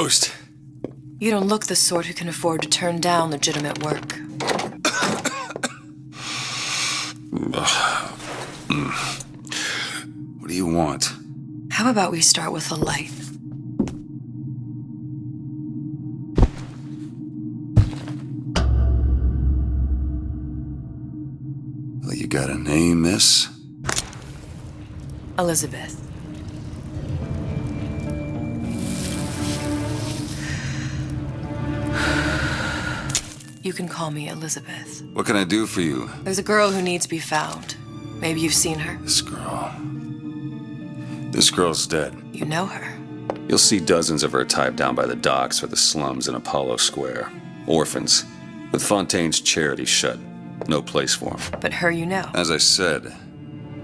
Toast. You don't look the sort who can afford to turn down legitimate work. What do you want? How about we start with a light? Well, you got a name, miss? Elizabeth. You can call me Elizabeth. What can I do for you? There's a girl who needs to be found. Maybe you've seen her. This girl. This girl's dead. You know her. You'll see dozens of her tied down by the docks or the slums in Apollo Square. Orphans. With Fontaine's charity shut. No place for them. But her you know. As I said,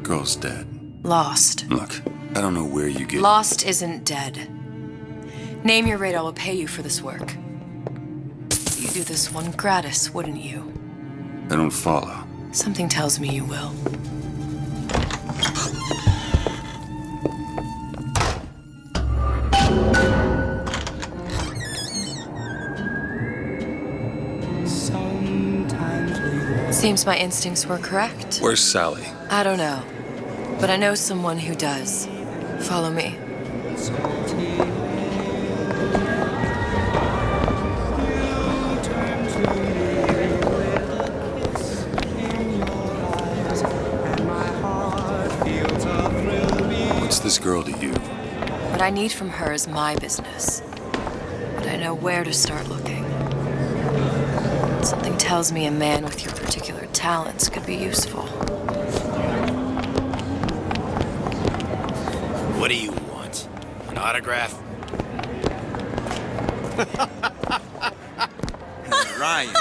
girl's dead. Lost. Look, I don't know where you get... Lost isn't dead. Name your rate, I will pay you for this work. You'd do this one gratis, wouldn't you? I don't follow. Something tells me you will. Seems my instincts were correct. Where's Sally? I don't know, but I know someone who does. Follow me. What's this girl to you? What I need from her is my business, but I know where to start looking. Something tells me a man with your particular talents could be useful. What do you want? An autograph? Ryan.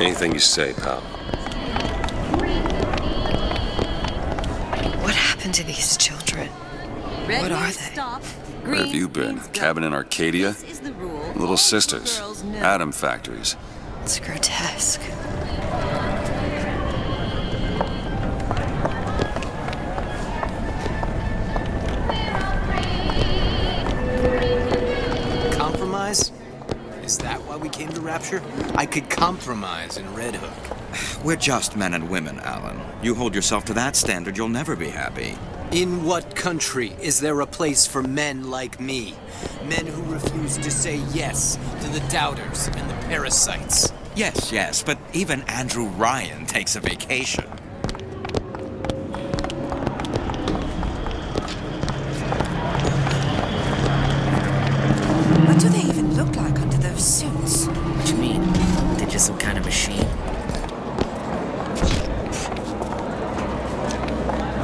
Anything you say, pal. What happened to these children? What are they? Where have you been? Cabin in Arcadia? Little sisters. Atom factories. It's grotesque. Compromise? Is that why we came to Rapture? I could compromise in Red Hook. We're just men and women, Alan. You hold yourself to that standard, you'll never be happy. In what country is there a place for men like me? Men who refuse to say yes to the doubters and the parasites. Yes, but even Andrew Ryan takes a vacation. What do they even look like under those suits? What do you mean? They're just some kind of machine?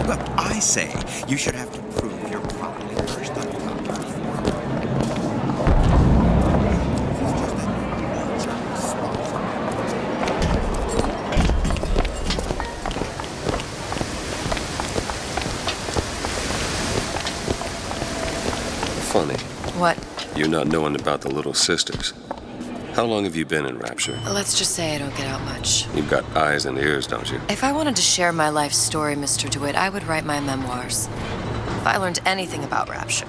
Look, I say you should have to prove you're properly versed on the topic. Funny. What? You not knowing about the little sisters. How long have you been in Rapture? Let's just say I don't get out much. You've got eyes and ears, don't you? If I wanted to share my life story, Mr. DeWitt, I would write my memoirs. If I learned anything about Rapture,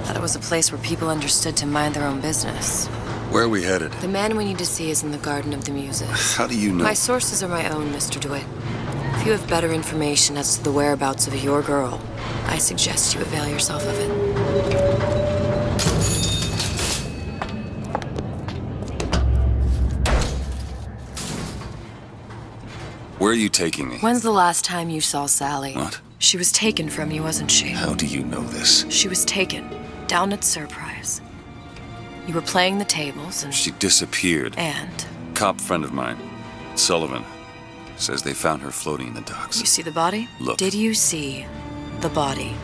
that it was a place where people understood to mind their own business. Where are we headed? The man we need to see is in the Garden of the Muses. How do you know? My sources are my own, Mr. DeWitt. If you have better information as to the whereabouts of your girl, I suggest you avail yourself of it. Where are you taking me? When's the last time you saw Sally? What? She was taken from you, wasn't she? How do you know this? She was taken, down at Surprise. You were playing the tables and... She disappeared. And? Cop friend of mine, Sullivan, says they found her floating in the docks. You see the body? Look. Did you see the body?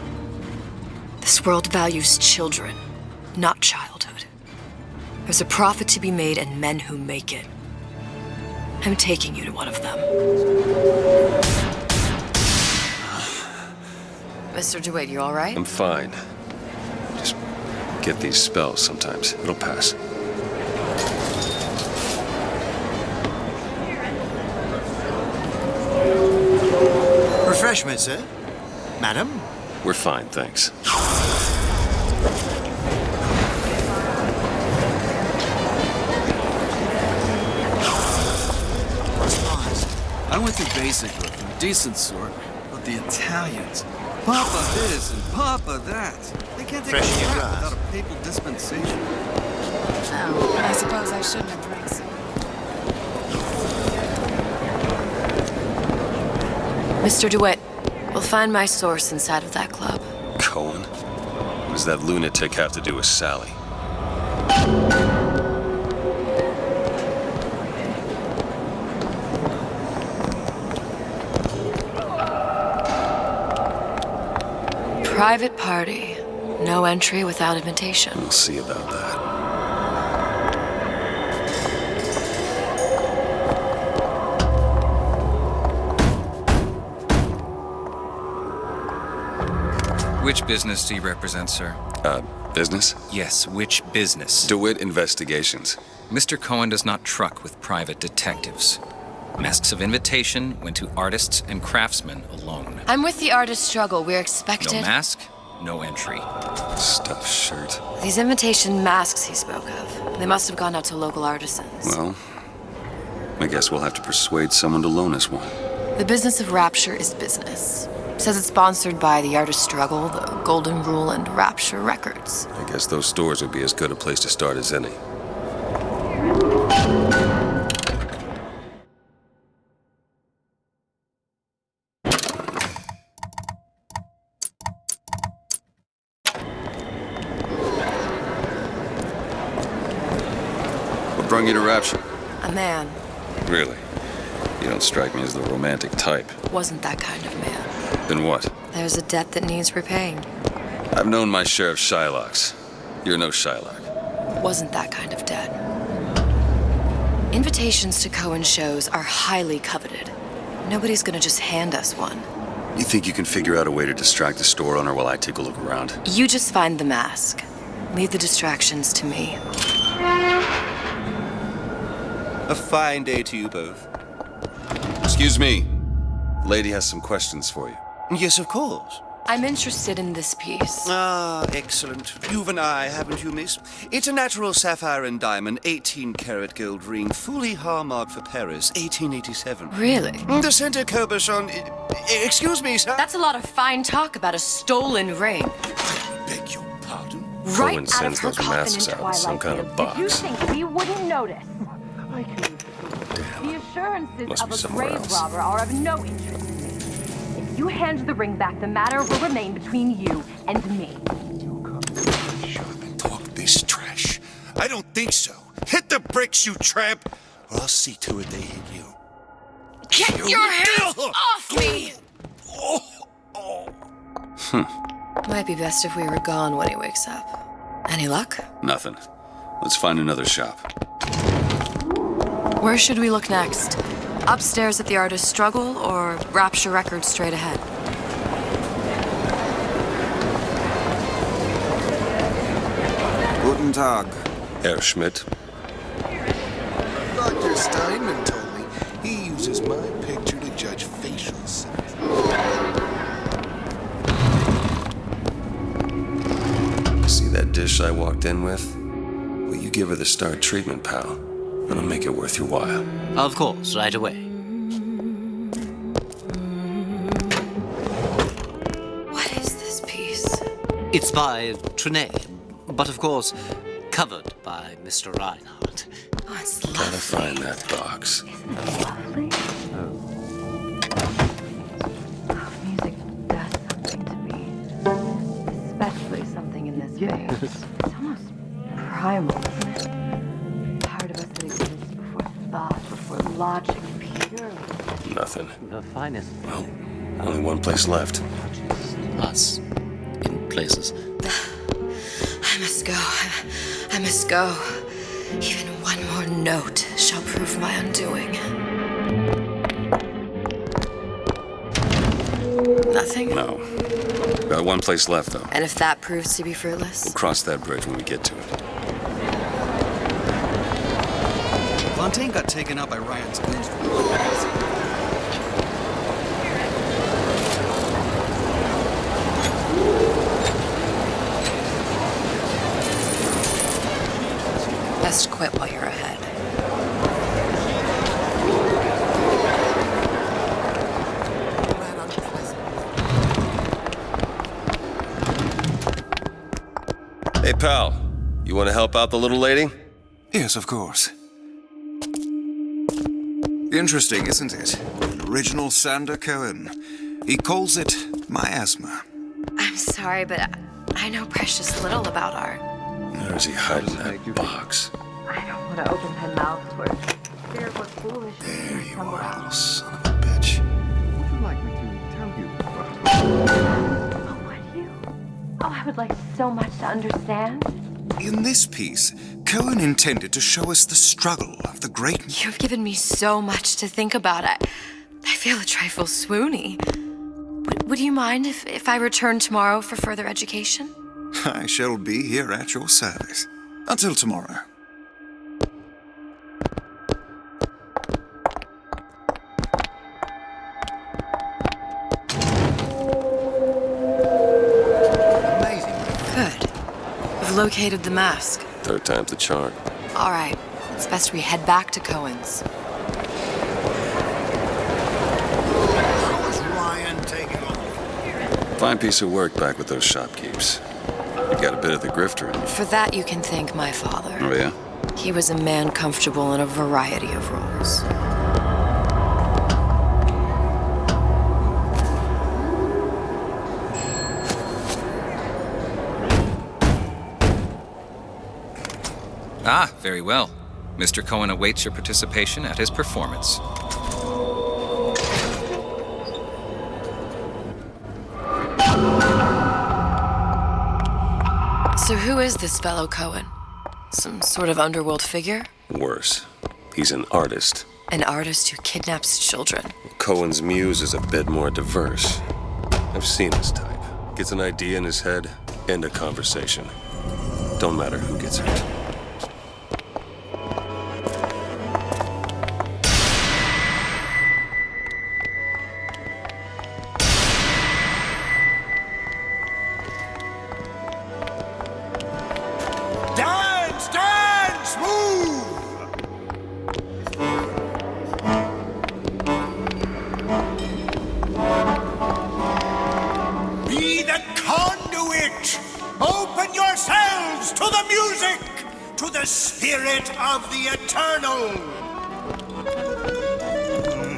This world values children, not childhood. There's a profit to be made and men who make it. I'm taking you to one of them. Mr. DeWitt, you all right? I'm fine. Just get these spells sometimes. It'll pass. Refreshments, sir? Madam? We're fine, thanks. I went through basic rookie, decent sort, but the Italians, Papa this and Papa that. They can't take a crap without a papal dispensation. Oh, I suppose I shouldn't have drank so. Mr. DeWitt, we'll find my source inside of that club. Cohen? What does that lunatic have to do with Sally? Private party. No entry without invitation. We'll see about that. Which business do you represent, sir? Business? Yes, which business? DeWitt Investigations. Mr. Cohen does not truck with private detectives. Masks of invitation went to artists and craftsmen alone. I'm with the artist struggle. We're expected. No mask, no entry. Stuffed shirt. These invitation masks he spoke of. They must have gone out to local artisans. Well, I guess we'll have to persuade someone to loan us one. The business of Rapture is business. Says it's sponsored by the Artist Struggle, the Golden Rule, and Rapture Records. I guess those stores would be as good a place to start as any. What brought you to Rapture? A man. Really? You don't strike me as the romantic type. Wasn't that kind of man. Then what? There's a debt that needs repaying. I've known my share of Shylocks. You're no Shylock. Wasn't that kind of debt. Invitations to Cohen shows are highly coveted. Nobody's gonna just hand us one. You think you can figure out a way to distract the store owner while I take a look around? You just find the mask. Leave the distractions to me. A fine day to you both. Excuse me. The lady has some questions for you. Yes, of course. I'm interested in this piece. Ah, excellent. You've an eye, haven't you, miss? It's a natural sapphire and diamond, 18-karat gold ring, fully hallmarked for Paris, 1887. Really? The center cabochon... Excuse me, sir. That's a lot of fine talk about a stolen ring. I beg your pardon? Right Cohen out of sends her those coffin masks in out in some kind of Did you box. think we wouldn't notice? The assurances Must of be a somewhere grave else. robber are of no interest to me. If you hand the ring back, the matter will remain between you and me. Talk this trash. I don't think so. Hit the bricks, you tramp, or I'll see to it they hit you. Get your hands off me! Might be best if we were gone when he wakes up. Any luck? Nothing. Let's find another shop. Where should we look next? Upstairs at the Artist Struggle or Rapture Records straight ahead? Guten Tag. Herr Schmidt. Dr. Steinman told me he uses my picture to judge facial symmetry. See that dish I walked in with? Will you give her the star treatment, pal? That'll make it worth your while. Of course, right away. What is this piece? It's by Trenet, but of course, covered by Mr. Reinhardt. Oh, it's Gotta lovely. find that box. Music does something to me. Especially something in this face. It's almost primal, isn't it? Part of us that exists before thought, before logic, purely. Nothing. The finest. Well, only one place left. Us. In places. I must go. I must go. Even one more note shall prove my undoing. Nothing? No. Got one place left, though. And if that proves to be fruitless? We'll cross that bridge when we get to it. Fontaine got taken out by Ryan's goons for Best quit while you're ahead. Hey, pal. You want to help out the little lady? Yes, of course. Interesting, isn't it? An original Sander Cohen. He calls it miasma. I'm sorry, but I know precious little about art. Where is he hiding that box? I don't want to open my mouth for fear of what foolish. There you are, little son of a bitch. Would you like me to tell you? Oh, would you? Oh, I would like so much to understand. In this piece, Cohen intended to show us the struggle of the great... You've given me so much to think about. I feel a trifle swoony. Would you mind if I return tomorrow for further education? I shall be here at your service. Until tomorrow. Good. We've located the mask. Third time's the charm. All right. It's best we head back to Cohen's. How's Ryan taking on? Fine piece of work back with those shopkeepers. You got a bit of the grifter in you. For that, you can thank my father. Oh, yeah? He was a man comfortable in a variety of roles. Ah, very well. Mr. Cohen awaits your participation at his performance. So who is this fellow Cohen? Some sort of underworld figure? Worse. He's an artist. An artist who kidnaps children. Cohen's muse is a bit more diverse. I've seen his type. Gets an idea in his head, end a conversation. Don't matter who gets hurt. Dance, dance, move! Be the conduit! Open yourselves to the music, to the spirit of the eternal!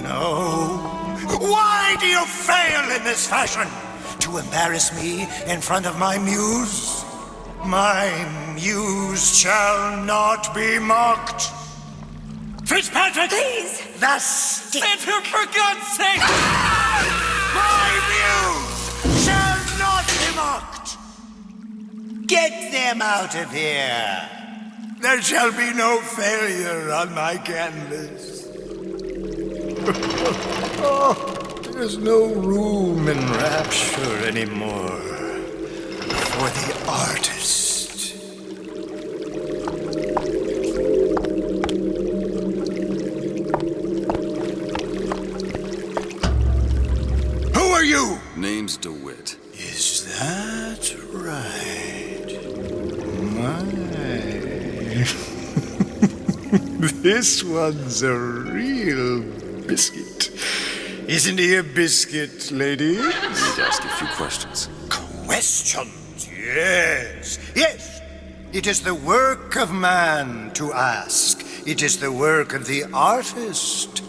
No. Why do you fail in this fashion? To embarrass me in front of my muse? My muse shall not be mocked. Fitzpatrick! Please! The stick! For God's sake! My muse shall not be mocked! Get them out of here! There shall be no failure on my canvas. Oh, there's no room in rapture anymore for the artist. Who are you? Name's DeWitt. Is that right? My. This one's a real biscuit. Isn't he a biscuit, lady? I need to ask you a few questions. Questions, yes. Yes. It is the work of man to ask. It is the work of the artist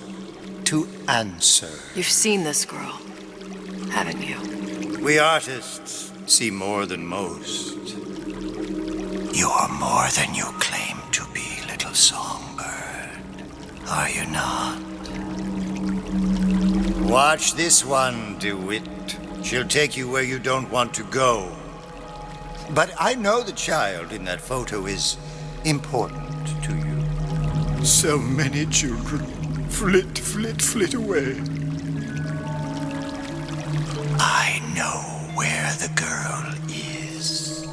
to answer. You've seen this girl, haven't you? We artists see more than most. You are more than you claim to be, little songbird. Are you not? Watch this one, DeWitt. She'll take you where you don't want to go. But I know the child in that photo is important to you. So many children flit, flit, flit away. I know where the girl is.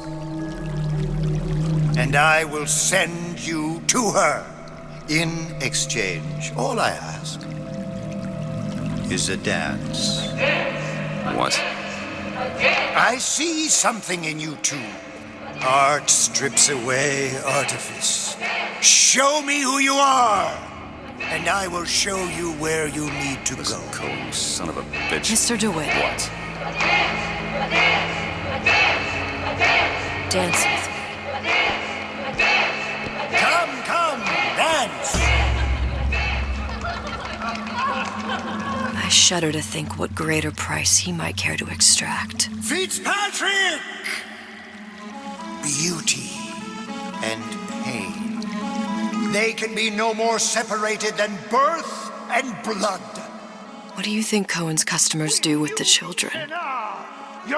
And I will send you to her. In exchange, all I ask is a dance. What? I see something in you two. Art strips away artifice. Show me who you are, and I will show you where you need to Listen, go. Cohen, you son of a bitch. Mr. DeWitt. What? Dance with me. Come, dance! I shudder to think what greater price he might care to extract. Fitzpatrick! Beauty and pain. They can be no more separated than birth and blood. What do you think Cohen's customers do with the children?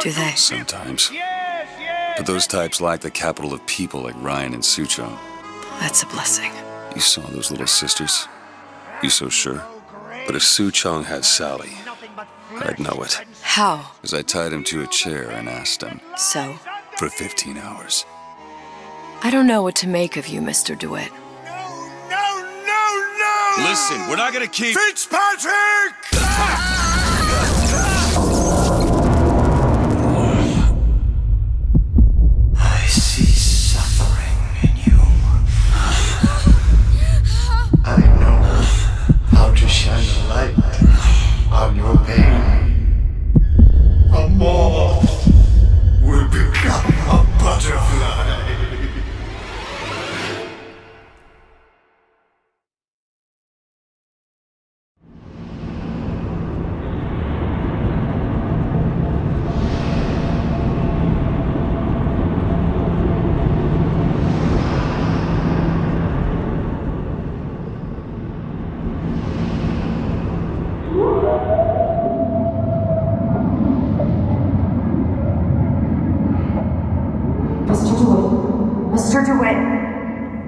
Do they? Sometimes. But those types lack the capital of people like Ryan and Suchong. That's a blessing. You saw those little sisters? You so sure? But if Suchong had Sally, I'd know it. How? As I tied him to a chair and asked him. So? For 15 hours. I don't know what to make of you, Mr. DeWitt. No! Listen, we're not gonna keep... Fitzpatrick! I see suffering in you. I know how to shine a light on your pain. A moth will become a butterfly.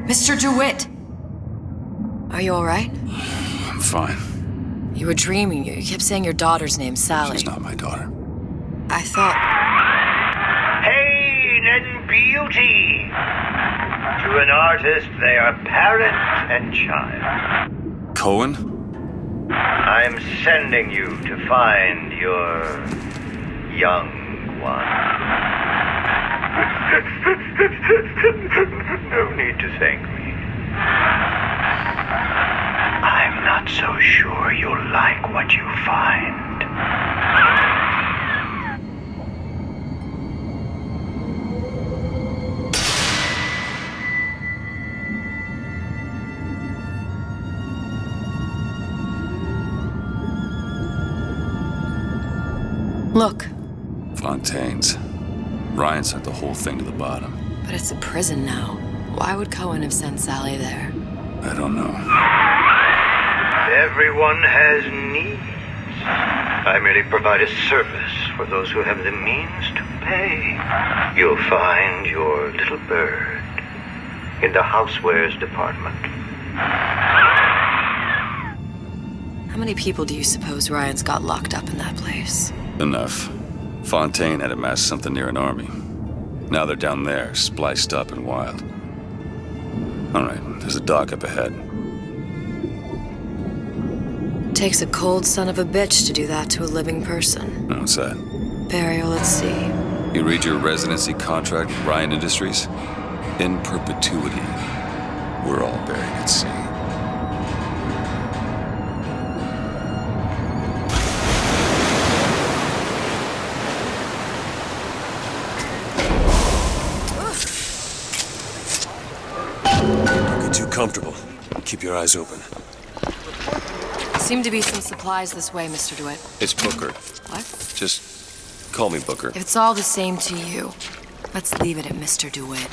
Mr. DeWitt! Are you alright? I'm fine. You were dreaming. You kept saying your daughter's name, Sally. She's not my daughter. I thought... Pain and beauty. To an artist, they are parent and child. Cohen? I'm sending you to find your young one. No need to thank me. I'm not so sure you'll like what you find. Look. Fontaine's. Ryan sent the whole thing to the bottom. But it's a prison now. Why would Cohen have sent Sally there? I don't know. Everyone has needs. I merely provide a service for those who have the means to pay. You'll find your little bird in the housewares department. How many people do you suppose Ryan's got locked up in that place? Enough. Fontaine had amassed something near an army. Now they're down there, spliced up and wild. All right, there's a dock up ahead. Takes a cold son of a bitch to do that to a living person. What's that? Burial, let's see. You read your residency contract with Ryan Industries? In perpetuity, we're all buried at sea. Comfortable. Keep your eyes open. Seem to be some supplies this way, Mr. DeWitt. It's Booker. What? Just call me Booker. If it's all the same to you, let's leave it at Mr. DeWitt.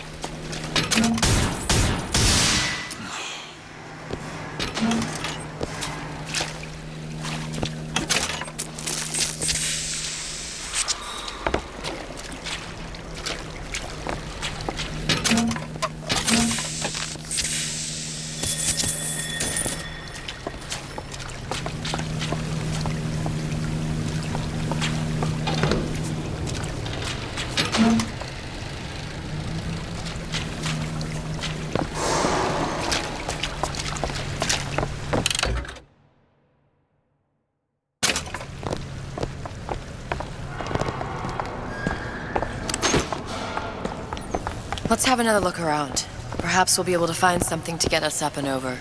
Let's have another look around. Perhaps we'll be able to find something to get us up and over.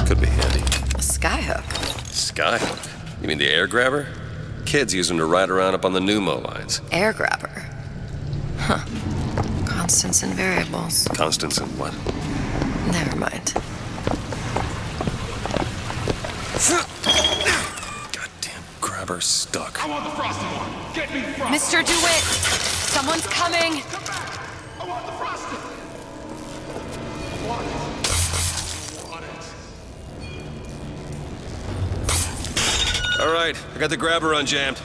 Could be handy. A skyhook? Skyhook? You mean the air grabber? Kids use them to ride around up on the pneumo lines. Air grabber? Huh. Constants and variables. Constants and what? Never mind. Goddamn grabber stuck. I want the frosted one. Get me frosted. Mr. DeWitt! Someone's coming! Come back. I want the frosted. I want it. All right, I got the grabber unjammed.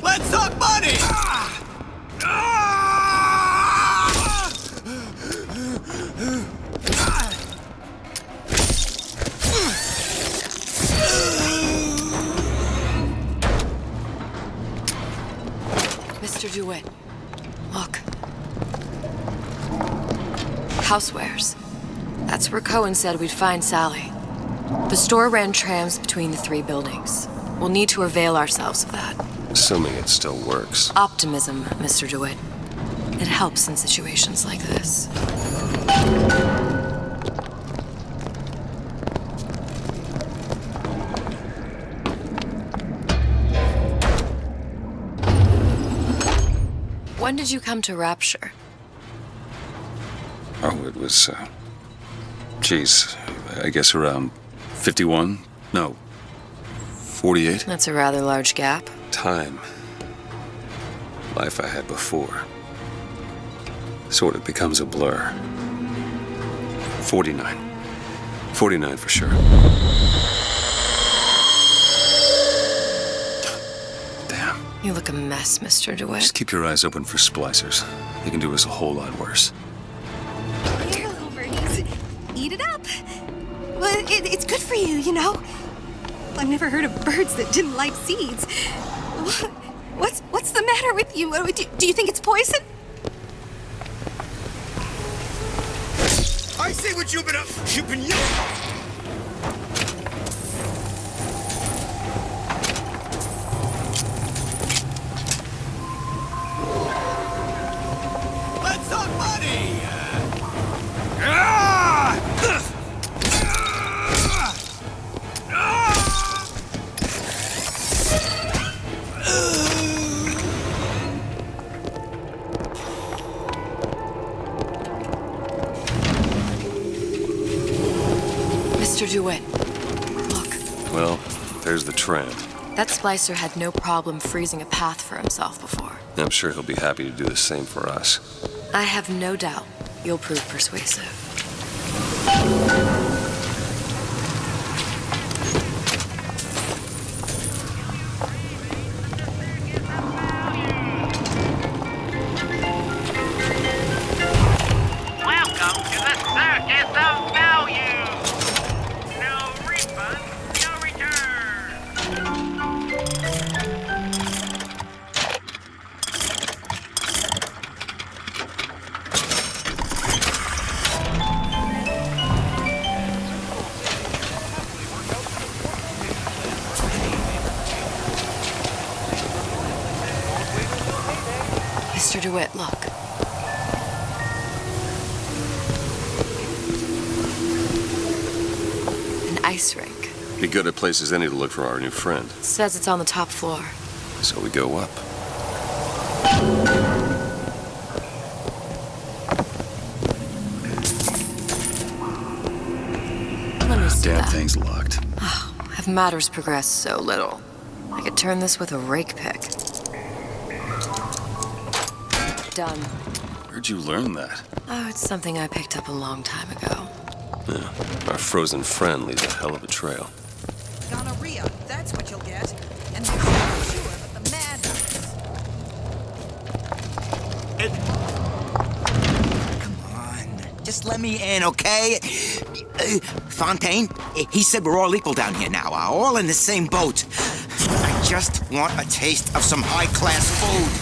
Let's talk money! Mr. DeWitt, look. Housewares. That's where Cohen said we'd find Sally. The store ran trams between the 3 buildings. We'll need to avail ourselves of that. Assuming it still works. Optimism, Mr. DeWitt. It helps in situations like this. When did you come to Rapture? Oh, it was, I guess around 51? No, 48? That's a rather large gap. Time. Life I had before. Sort of becomes a blur. 49. 49 for sure. Damn. You look a mess, Mr. DeWitt. Just keep your eyes open for splicers. They can do us a whole lot worse. Here, little birdies. Eat it up. Well, it's good for you, you know. I've never heard of birds that didn't like seeds. What's the matter with you? Do you think it's poison? I see what you've been up. You've been Let's talk money! Mr. DeWitt, look. Well, there's the tram. That splicer had no problem freezing a path for himself before. I'm sure he'll be happy to do the same for us. I have no doubt you'll prove persuasive. Welcome to the Circus of Value! No refund, no return! Mr. DeWitt, look. An ice rink. Be good at places any to look for our new friend. Says it's on the top floor. So we go up. Let me see Damn that. thing's locked. Oh, have matters progressed so little? I could turn this with a rake pick. Done. Where'd you learn that? Oh, it's something I picked up a long time ago. Yeah, our frozen friend leaves a hell of a trail. Gonorrhea, that's what you'll get. And they're not sure, but the madhouse. Come on, just let me in, okay? Fontaine, he said we're all equal down here now, all in the same boat. I just want a taste of some high-class food.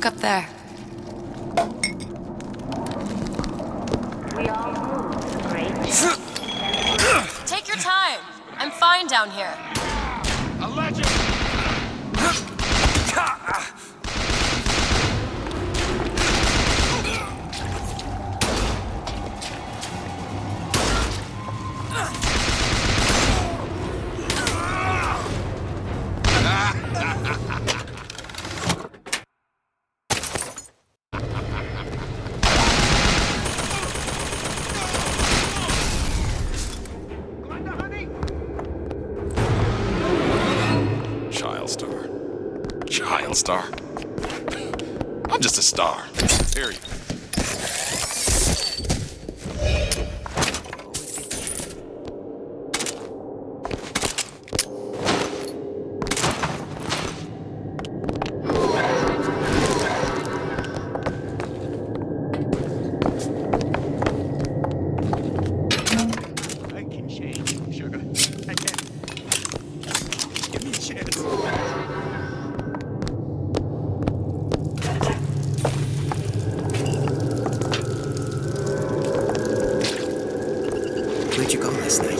Look up there. We all move, great. Take your time. I'm fine down here. A legend! Child star? I'm just a star. Period. I can change, sugar. I can. Give me a chance. Where'd you go last night?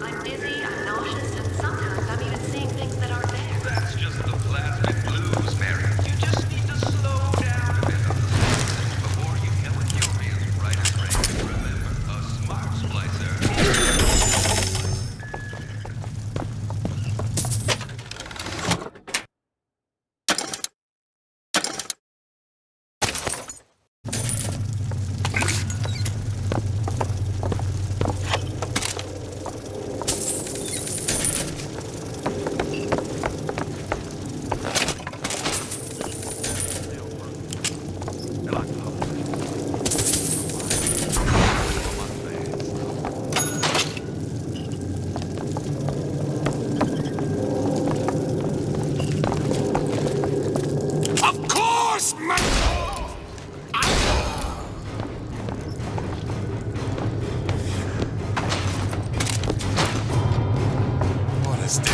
I'm dizzy, I'm nauseous, and sometimes I'm even seeing things that aren't there. That's just the plasmid blues, Mary. You just need to slow down a bit before you kill a curious bright as rain. Remember, a smart splicer. Of course, man! What is this?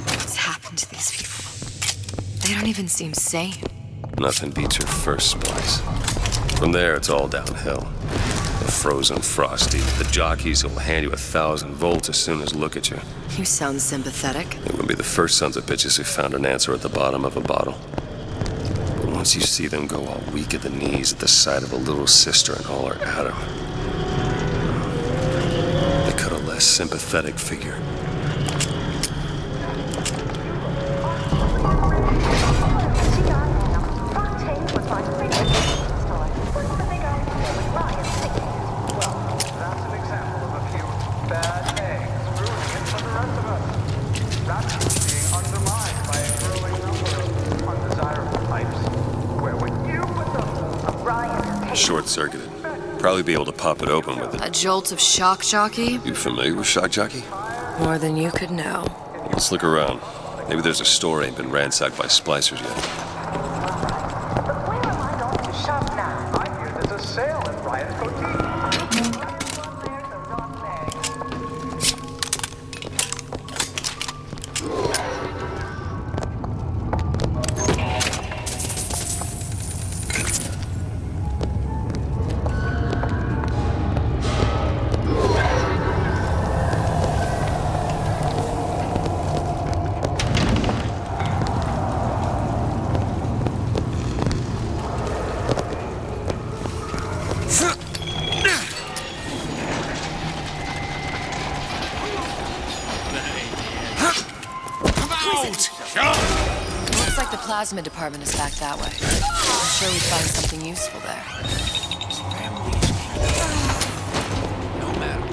What's happened to these people? They don't even seem sane. Nothing beats your first splice. From there, it's all downhill. The frozen frosty, the jockeys who'll hand you 1,000 volts as soon as look at you. You sound sympathetic. They wouldn't be the first sons of bitches who found an answer at the bottom of a bottle. But once you see them go all weak at the knees at the sight of a little sister and all her atom, they cut a less sympathetic figure. That's an example of a few bad eggs ruining it for the rest of us. That's being undermined by a growing number of undesirable types. Where would you put them? Ryan. Short-circuited. Probably be able to pop it open with A it. jolt of shock jockey? You familiar with shock jockey? More than you could know. Let's look around. Maybe there's a store ain't been ransacked by splicers yet. I hear there's a sale at Ryan's Boutique. Looks like the plasma department is back that way. I'm sure we'd find something useful there. No matter.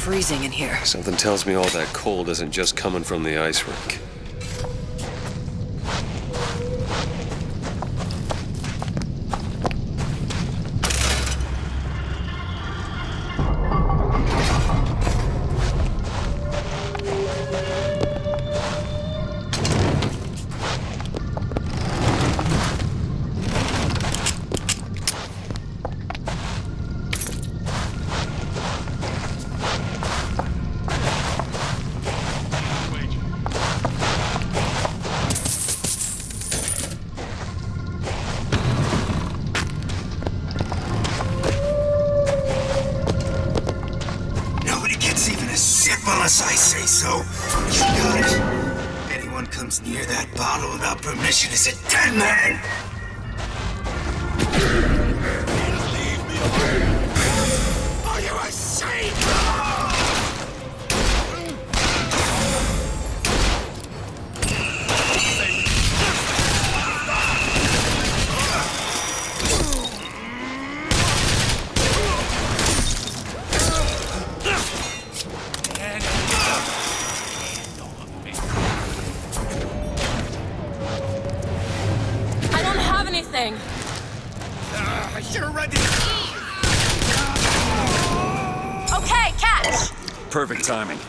freezing in here. Something tells me all that cold isn't just coming from the ice rink. Unless I say so. You got it. Anyone comes near that bottle without permission is a dead man. Leave me alone. Are you a saint? I should have read this. Okay, catch! Perfect timing.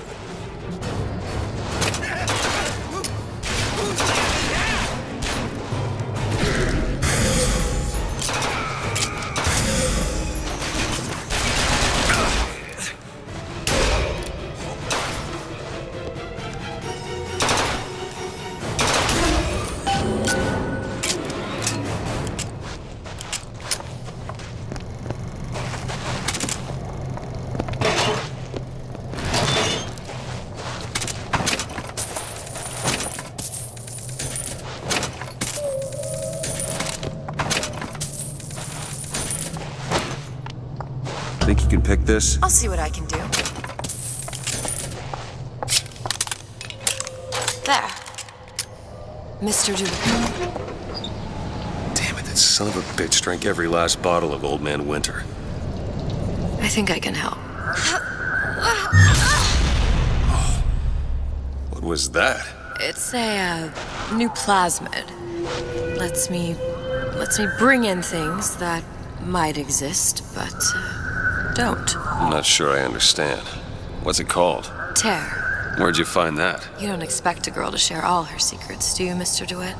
Think you can pick this? I'll see what I can do. There. Mr. DeWitt. Damn it, that son of a bitch drank every last bottle of Old Man Winter. I think I can help. What was that? It's a new plasmid. Lets me bring in things that might exist, but don't. I'm not sure I understand. What's it called? Tear. Where'd you find that? You don't expect a girl to share all her secrets, do you, Mr. DeWitt?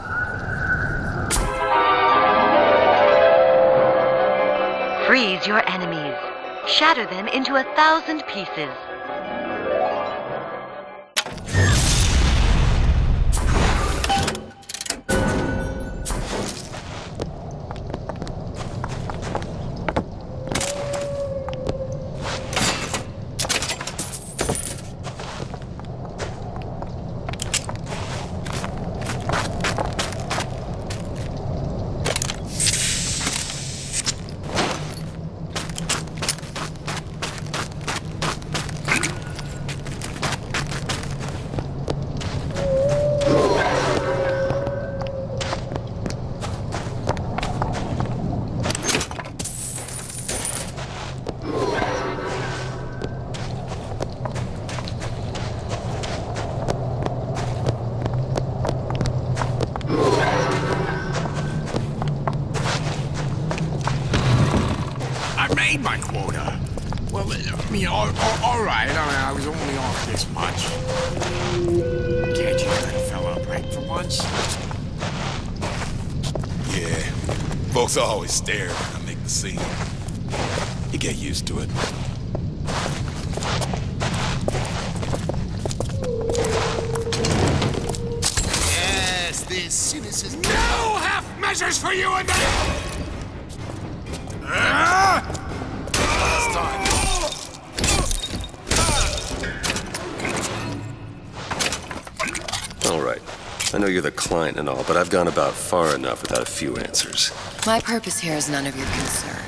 Freeze your enemies. Shatter them into 1,000 pieces. My quota. Well, I mean, all right. I was only off this much. Can't you let a fella break for once? Yeah. Folks always stare when I make the scene. You get used to it. Yes, this cynicism. No half measures for you and me! All right. I know you're the client and all, but I've gone about far enough without a few answers. My purpose here is none of your concern.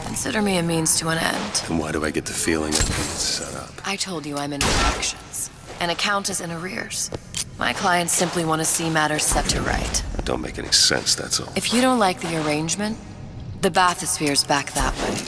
Consider me a means to an end. And why do I get the feeling I'm being set up? I told you I'm in collections. An account is in arrears. My clients simply want to see matters set to right. Don't make any sense, that's all. If you don't like the arrangement, the bathysphere's back that way.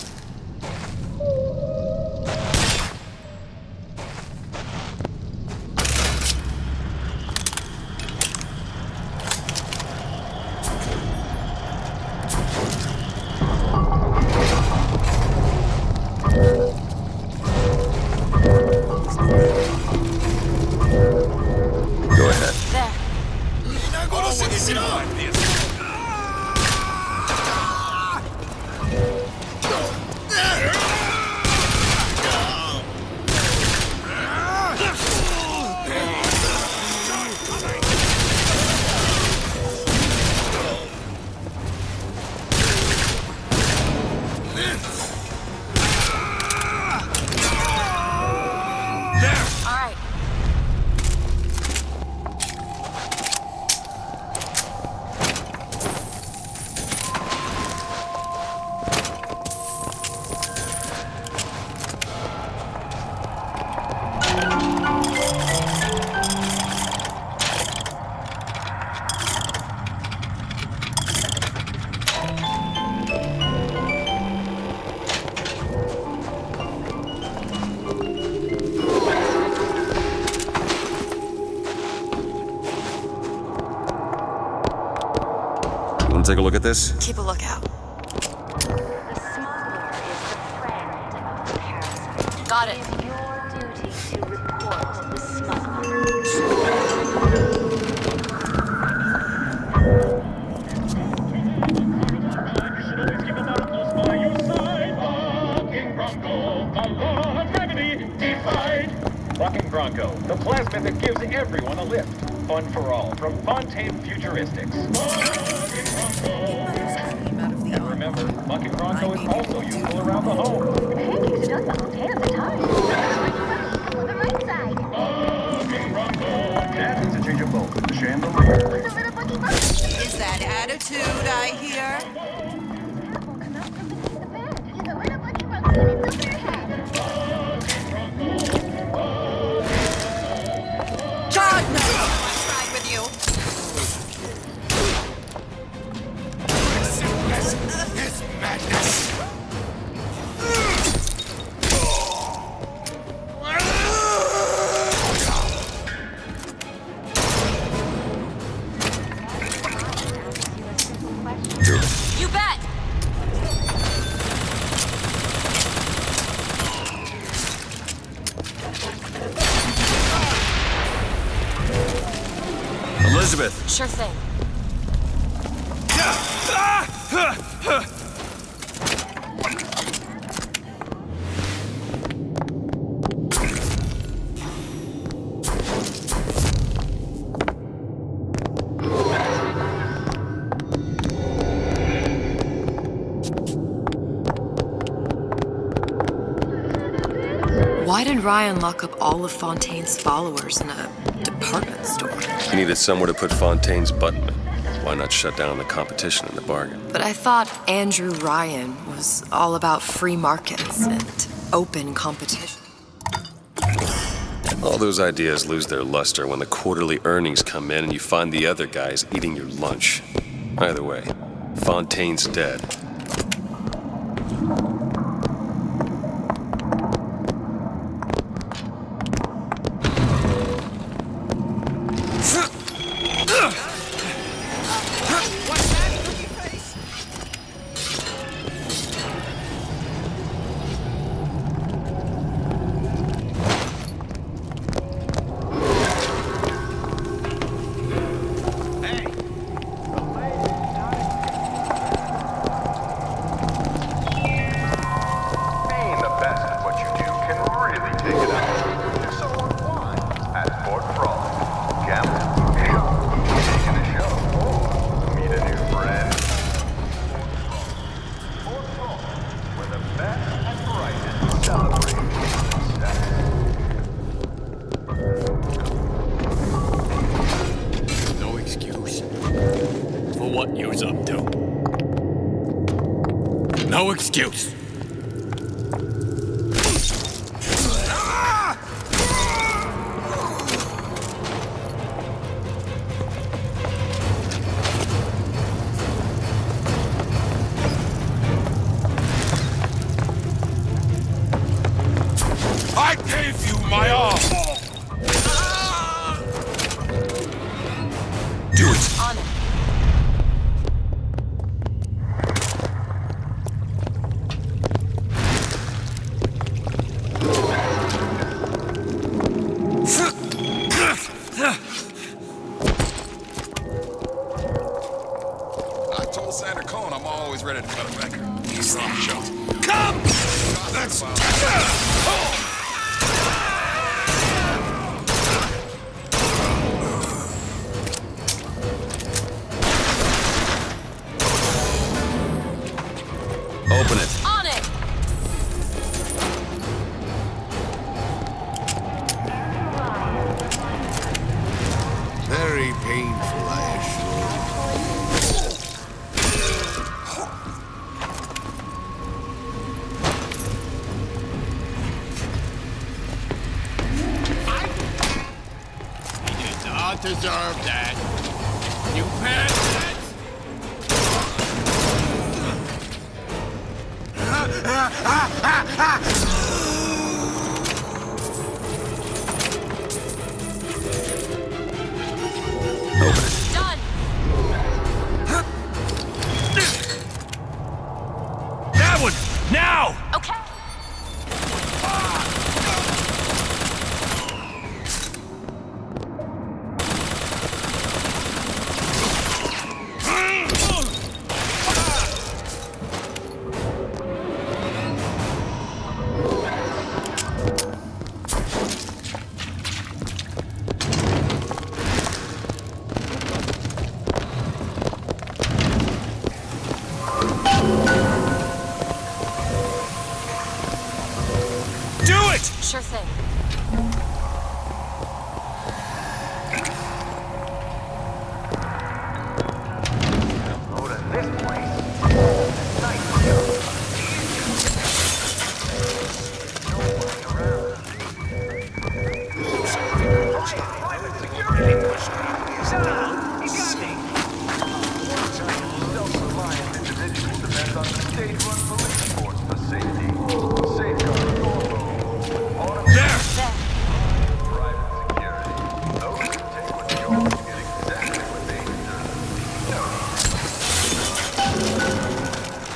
Go ahead. There. All right. Want to take a look at this? Keep a lookout. Got it. Bucking Bronco, the plasmid that gives everyone a lift. Fun for all, from Fontaine Futuristics. And remember, Bucking Bronco is also useful around the home. Pancakes done the Fontaine at the time. On the right side. Bucking Bronco. That is a change of focus. The chandelier. Is that attitude I hear? God, no! I tried with you. It's madness. You bet. Elizabeth. Sure thing. Why did Ryan lock up all of Fontaine's followers in a department store? He needed somewhere to put Fontaine's button. Why not shut down the competition in the bargain? But I thought Andrew Ryan was all about free markets and open competition. All those ideas lose their luster when the quarterly earnings come in and you find the other guys eating your lunch. Either way, Fontaine's dead. Being the best at what you do can really take it out. So why? At Fort Frolic. Gambling, taking a show, or meet a new friend. Fort Frolic, where the best and brightest celebrate success. No excuse for what you're up to. No excuse. I gave you my all. Do it. On it. not deserve that. You peasants! Done! That one! Now! Okay. Sure thing.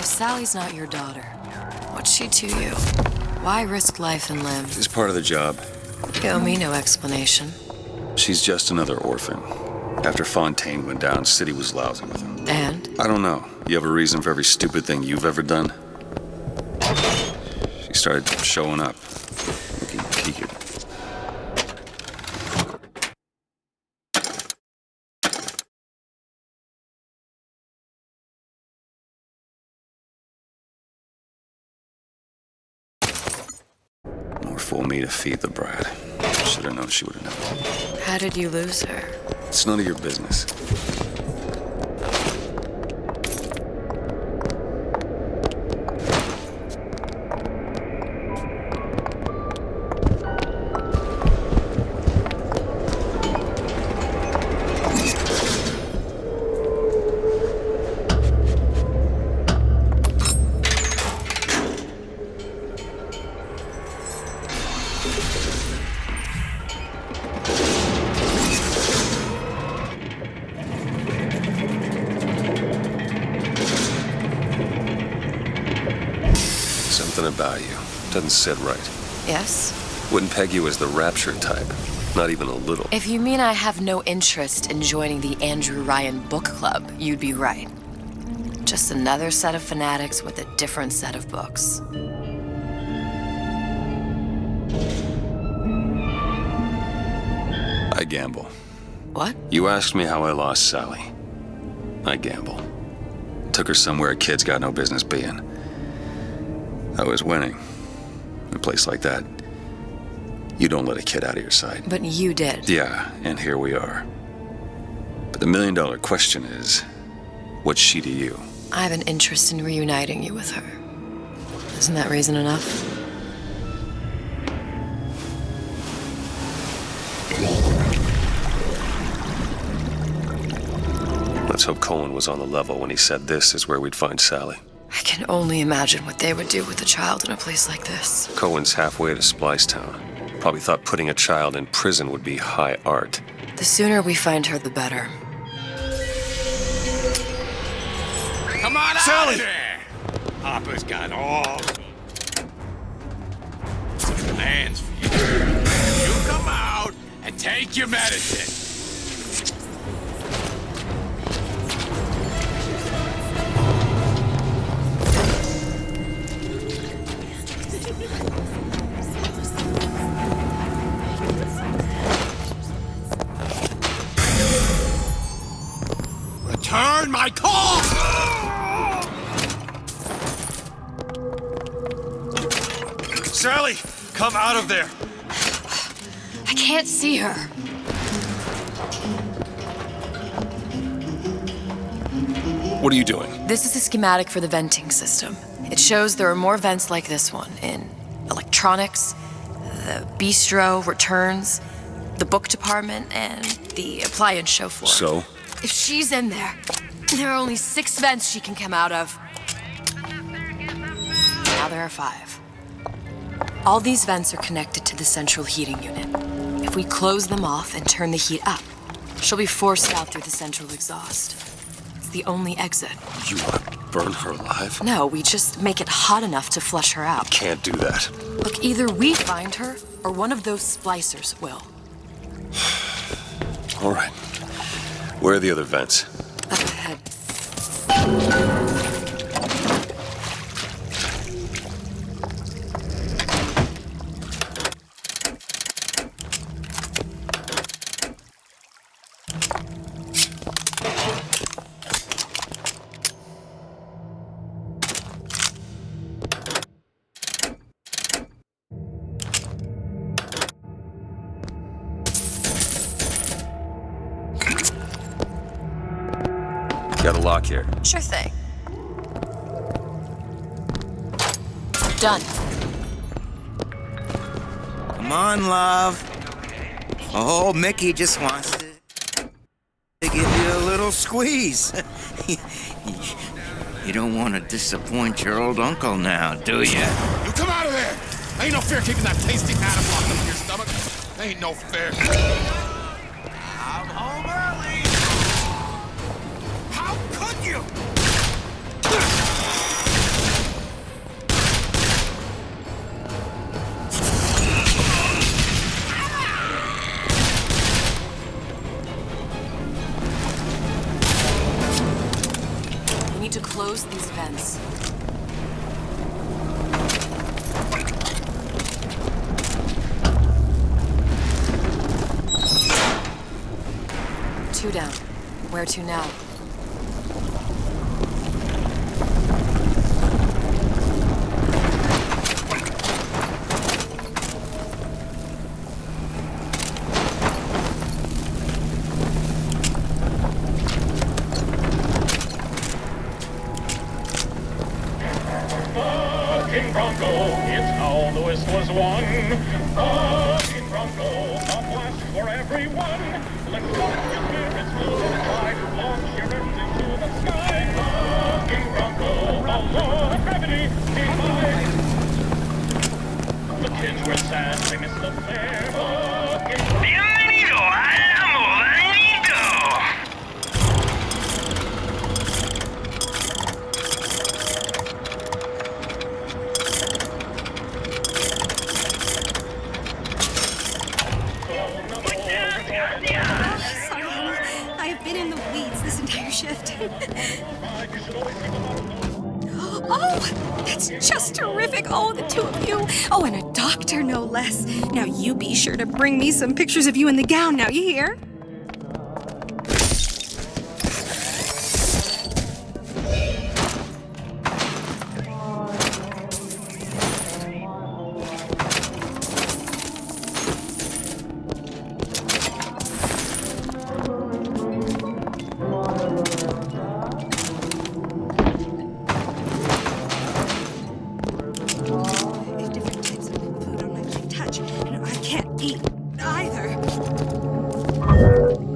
Sally's not your daughter. What's she to you? Why risk life and limb? She's part of the job. You owe me no explanation. She's just another orphan. After Fontaine went down, City was lousy with him. And? I don't know. You have a reason for every stupid thing you've ever done? She started showing up. Looking peaked. More fool me to feed the brat. Should have known she would have known. How did you lose her? It's none of your business. Something about you doesn't sit right. Yes? Wouldn't peg you as the rapture type. Not even a little. If you mean I have no interest in joining the Andrew Ryan book club, you'd be right. Just another set of fanatics with a different set of books. I gamble. What? You asked me how I lost Sally. I gamble. Took her somewhere a kid's got no business being. I was winning. In a place like that, you don't let a kid out of your sight. But you did. Yeah, and here we are. But the million-dollar question is, what's she to you? I have an interest in reuniting you with her. Isn't that reason enough? Let's hope Cohen was on the level when he said this is where we'd find Sally. I can only imagine what they would do with a child in a place like this. Cohen's halfway to Splicetown. Probably thought putting a child in prison would be high art. The sooner we find her, the better. Come on out of there! Hopper's got all plans for you. You come out and take your medicine. Return my call! Sally, come out of there! I can't see her. What are you doing? This is a schematic for the venting system. It shows there are more vents like this one in electronics, the bistro, returns, the book department, and the appliance show floor. So? If she's in there, there are only 6 vents she can come out of. Now there are 5. All these vents are connected to the central heating unit. If we close them off and turn the heat up, she'll be forced out through the central exhaust. It's the only exit. You want to burn her alive? No, we just make it hot enough to flush her out. Can't do that. Look, either we find her, or one of those splicers will. All right. Where are the other vents? Up ahead. Got a lock here. Sure thing. Done. Come on, love. Oh, Mickey just wants to give you a little squeeze. You don't want to disappoint your old uncle now, do you? You come out of there! Ain't no fair keeping that tasty animal locked up in your stomach. Ain't no fair. I'm home early. How could you? We need to close these vents. Two down. Where to now? Fucking Bronco, it's how the West was won. Fucking Bronco, a blast for everyone. Let go of your spirits, move inside, launch your engines to the sky. Fucking Bronco, a law of gravity, divine. The kids were sad, they missed the fair. Fucking Bienvenido al Modanito. Sorry, honey. I have been in the weeds this entire shift. Oh, that's just terrific. Oh, the two of you. Oh, and a doctor, no less. Now, you be sure to bring me some pictures of you in the gown, now, you hear?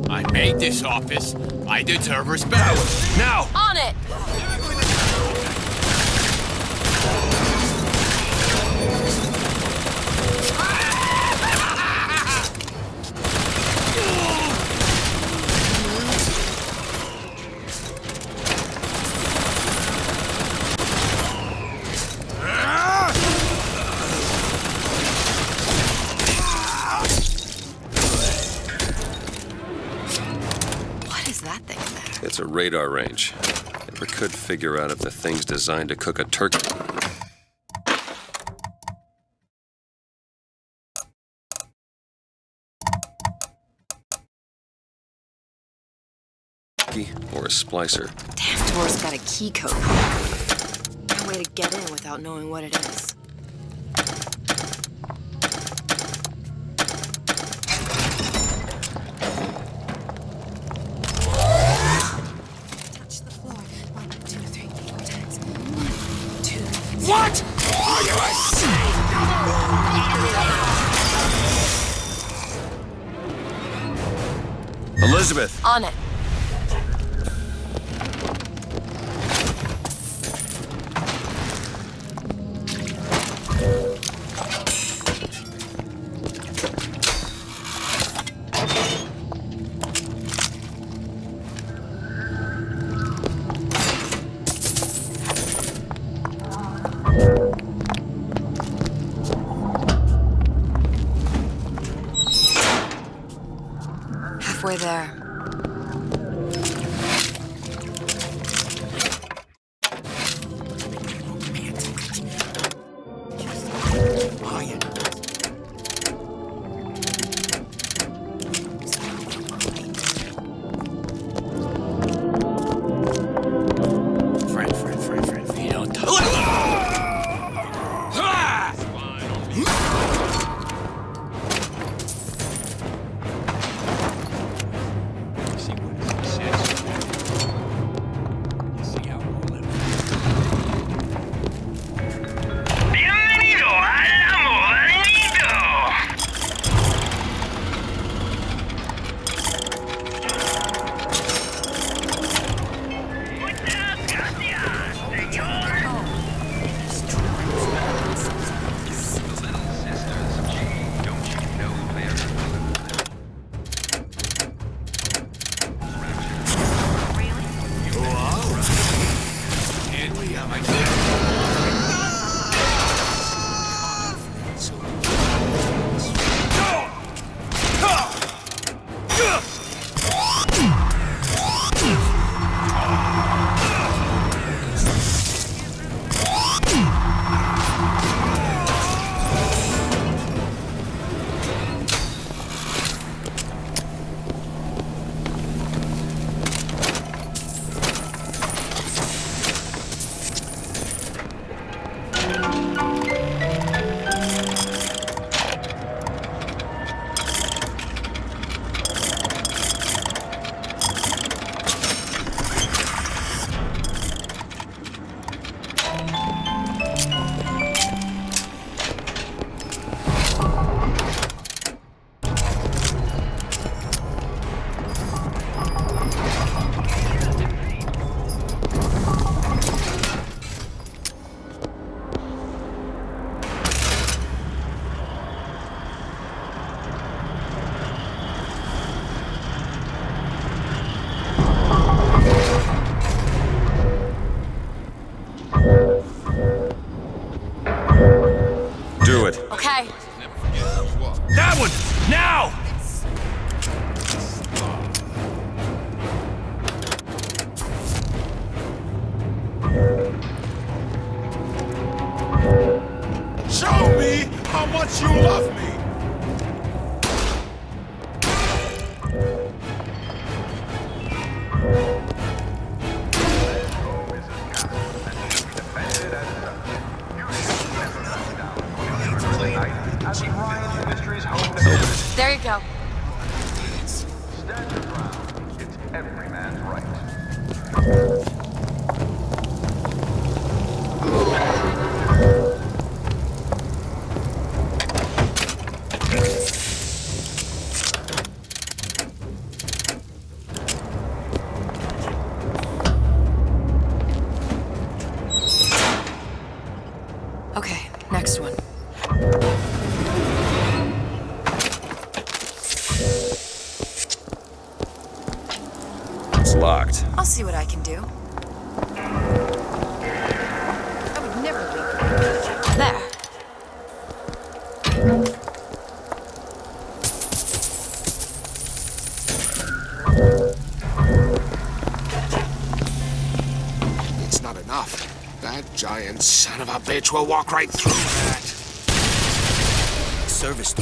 I made this office. I deserve respect. Now! On it! It's a radar range. Never could figure out if the thing's designed to cook a turkey. Or a splicer. Damn door's got a key code. No way to get in without knowing what it is. What? Are you insane? Elizabeth! On it. Halfway there. Do it. Okay. That one! Now! Show me how much you love me! There you go. Stand your ground. It's every man's right. Okay, next one. It's locked. I'll see what I can do. I would never leave. There. It's not enough. That giant son of a bitch will walk right through that. Service.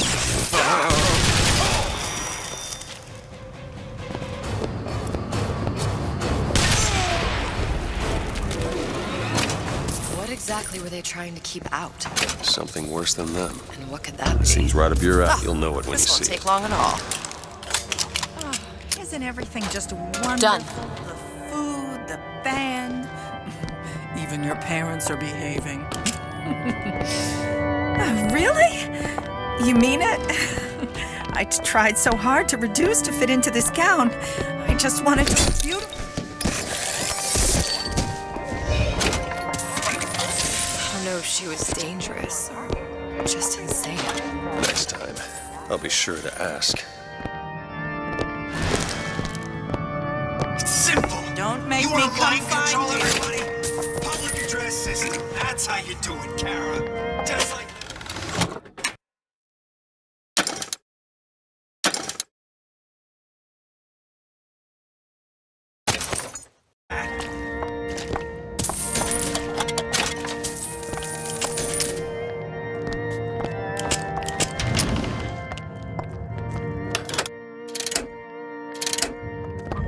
What exactly were they trying to keep out? Something worse than them. And what could that be? Seems right up your alley. You'll know it when you This won't see take it. long at all. Isn't everything just wonderful? Done. The food, the band. Even your parents are behaving. Really? You mean it? I tried so hard to reduce to fit into this gown. I just wanted to look beautiful. I don't know if she was dangerous or just insane. Next time, I'll be sure to ask. It's simple. Don't make you me want to mind come control find you. everybody? Public address system. That's how you do it, Kara. Just like.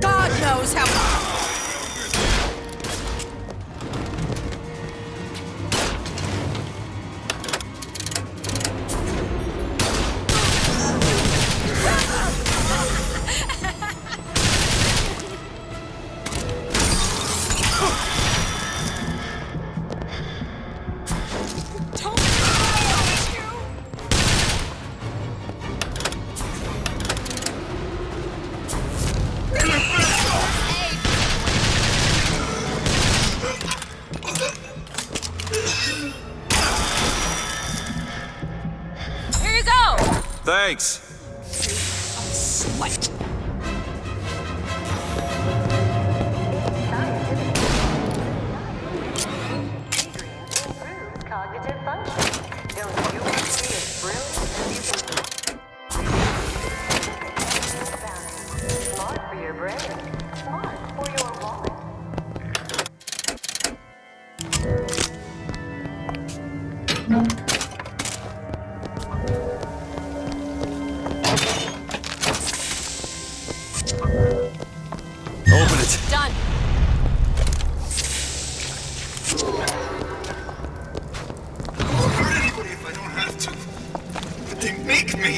God knows how. Here you go! Thanks. Slut. Cognitive function. Don't you want to see as brilliant as you can? Smart for your brain. Smart for your wallet. Open it. Done. I won't hurt anybody if I don't have to. But they make me.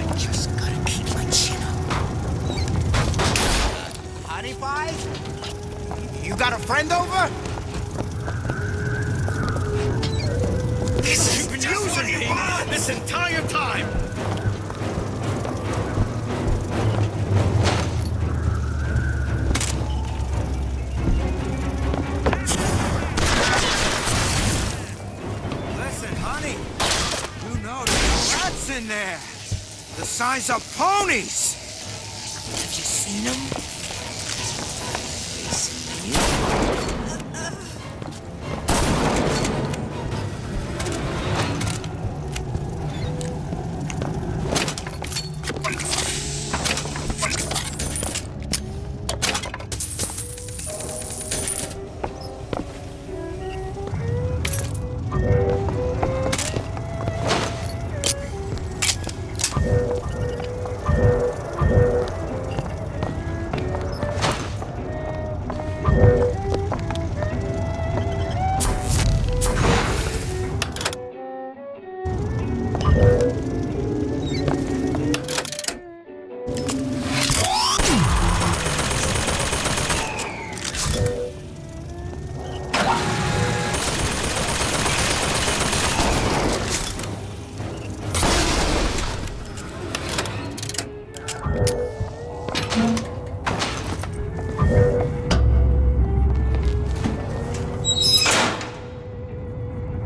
I just gotta keep my chin up. Honey pie? You got a friend over? You've been using me this entire time. Listen, honey. You know there's rats in there. The size of ponies. Have you seen them?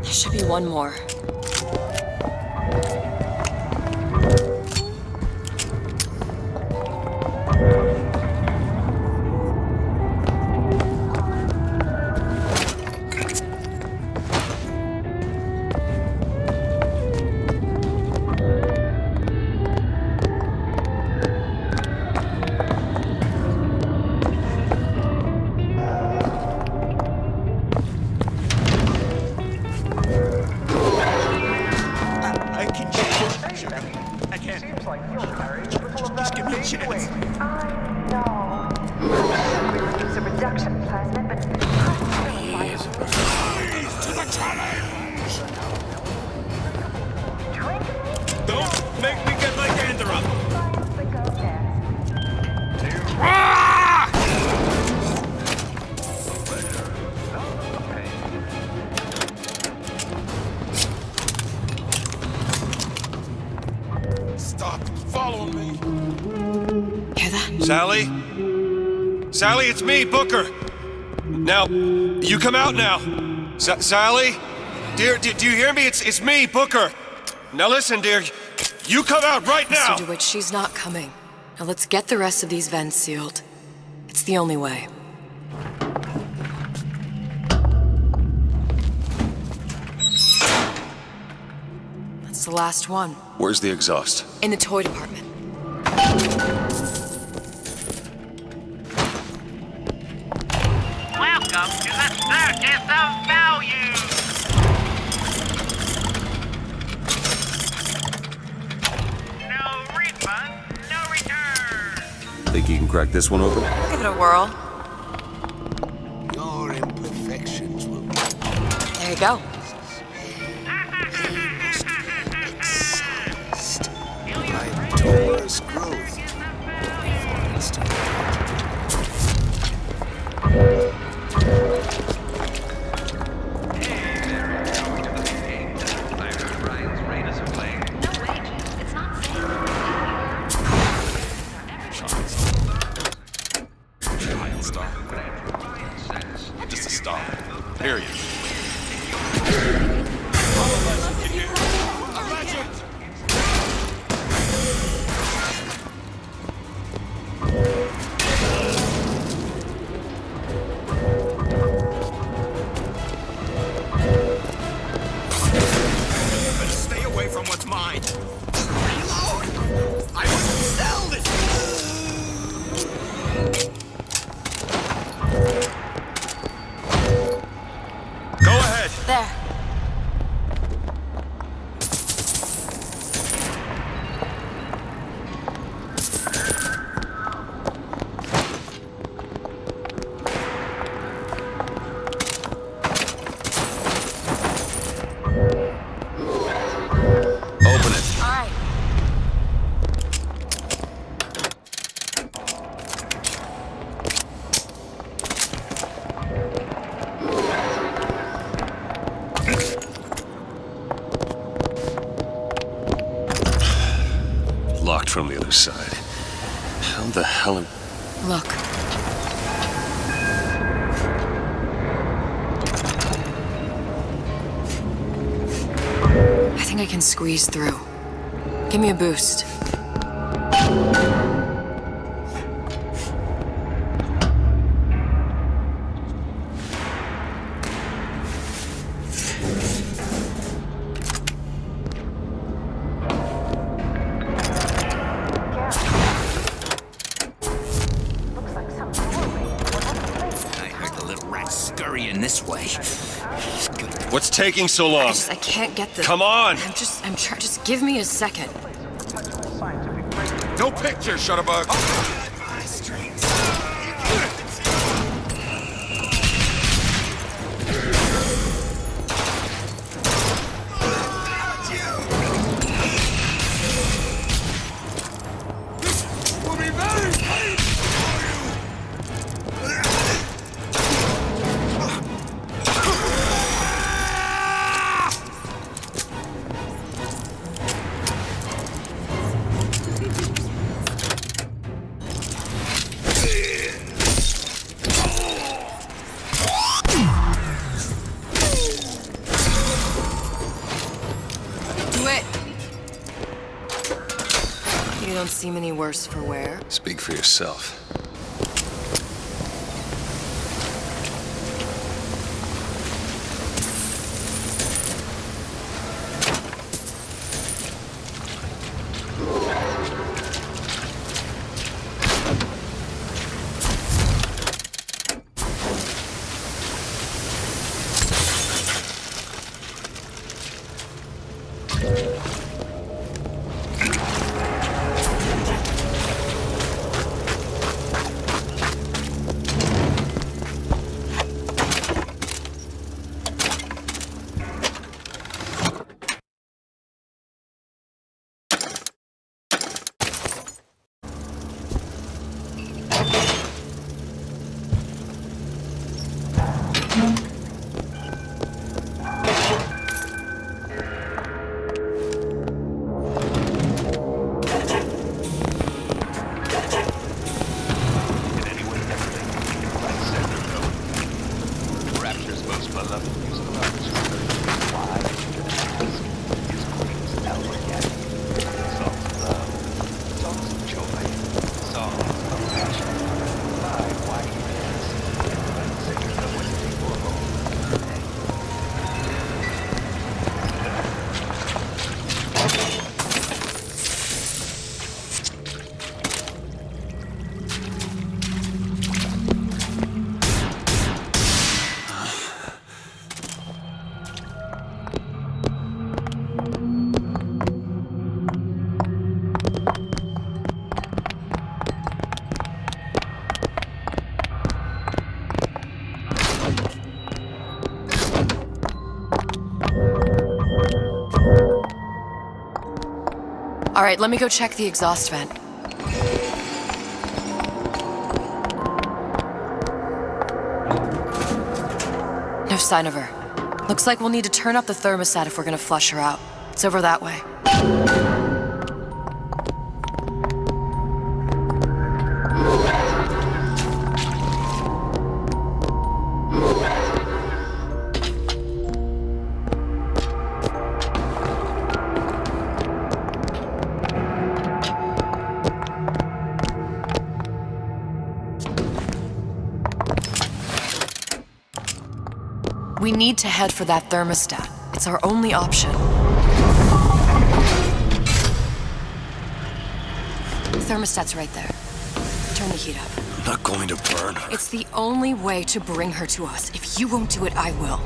There should be one more. Sally, it's me, Booker. Now, you come out now. Sally? Dear, do you hear me? It's me, Booker. Now listen, dear. You come out right now! Mr. DeWitt, she's not coming. Now let's get the rest of these vents sealed. It's the only way. That's the last one. Where's the exhaust? In the toy department. Welcome to the circus of value! No refund, no return! Think you can crack this one open? Give it a whirl. Your imperfections will be. There you go. My dolorous growth before it's too Just a star. Period. Better stay away from what's mine. Reload! I wouldn't sell this! Go ahead. There. Open it. All right. Locked from the other side. How the hell am... Look. I think I can squeeze through. Give me a boost. I heard the little rat scurrying this way. What's taking so long? I can't get the... Come on! I'm trying. Just give me a second. No picture, Shutterbug. Will be very painful for you. Do it. You don't seem any worse for wear. Speak for yourself. our loving musical arts. Why you can ask is Queen's Alphabet. Songs of love, songs of joy, songs of passion. By why he is. Singers of Wednesday Hormone. All right, let me go check the exhaust vent. No sign of her. Looks like we'll need to turn up the thermostat if we're gonna flush her out. It's over that way. We need to head for that thermostat. It's our only option. The thermostat's right there. Turn the heat up. I'm not going to burn her. It's the only way to bring her to us. If you won't do it, I will.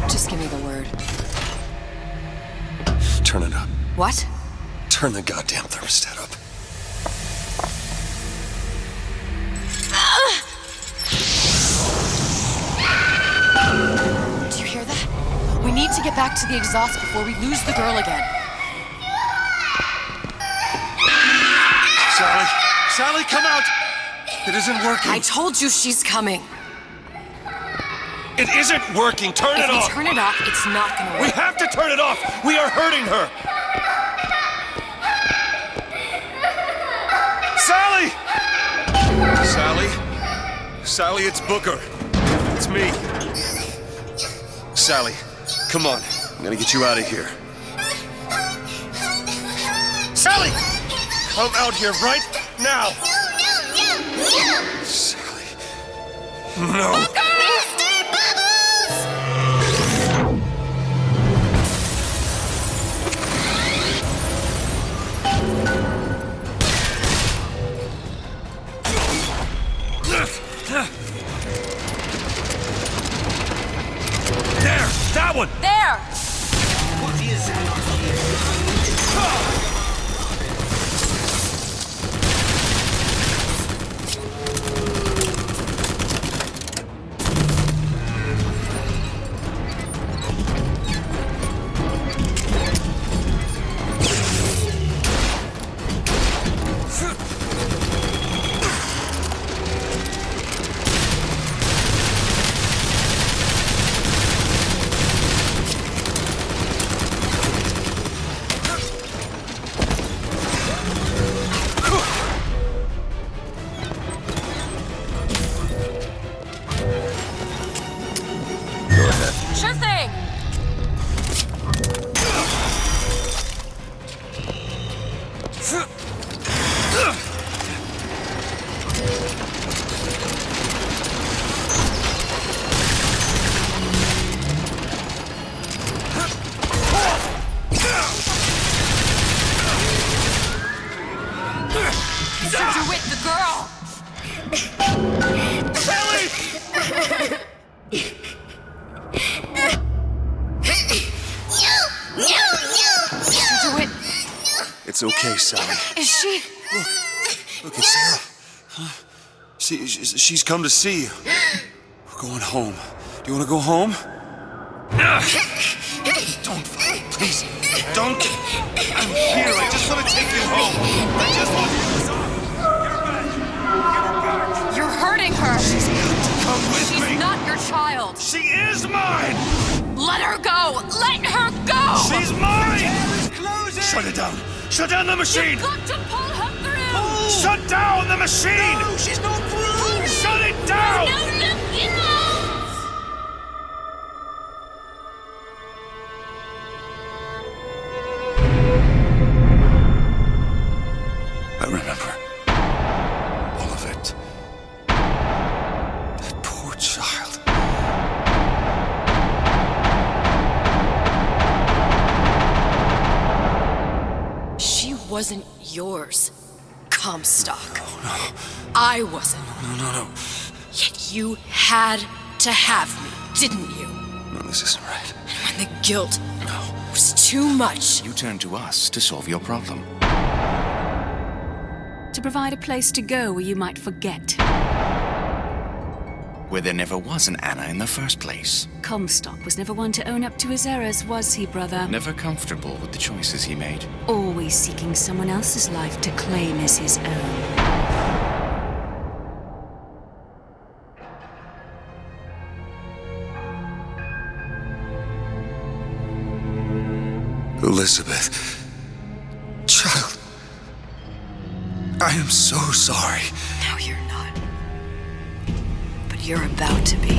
Just give me the word. Turn it up. What? Turn the goddamn thermostat up. Do you hear that? We need to get back to the exhaust before we lose the girl again. Sally! Sally, come out! It isn't working. I told you she's coming. It isn't working. Turn it off. If we turn it off, it's not gonna work. We have to turn it off. We are hurting her. Sally! Sally? Sally, it's Booker. It's me. Sally, come on. I'm gonna get you out of here. Sally! Come out here right now! Sally. No. There! That one! There! What is Sure thing! DeWitt, the girl! Sally! DeWitt, It's okay, Sally. is she? Look, it's Sarah. Huh? She's come to see you. We're going home. Do you want to go home? Don't, please, don't. I'm here. I just want to take you home. I just want you to stop. You're hurting her. Come with She's me. not your child. She is mine. Let her go. Let her go. She's mine. Shut it down. Shut down the machine. You've got to pull her through. Shut down the machine. No, she's not through. Shut it down. No. wasn't yours, Comstock. No. I wasn't. No. Yet you had to have me, didn't you? No, this isn't right. And when the guilt was too much, You turned to us to solve your problem. To provide a place to go where you might forget. Where there never was an Anna in the first place. Comstock was never one to own up to his errors, was he, brother? Never comfortable with the choices he made. Always seeking someone else's life to claim as his own. Elizabeth. Child. I am so sorry. no, you're not. But you're about to be.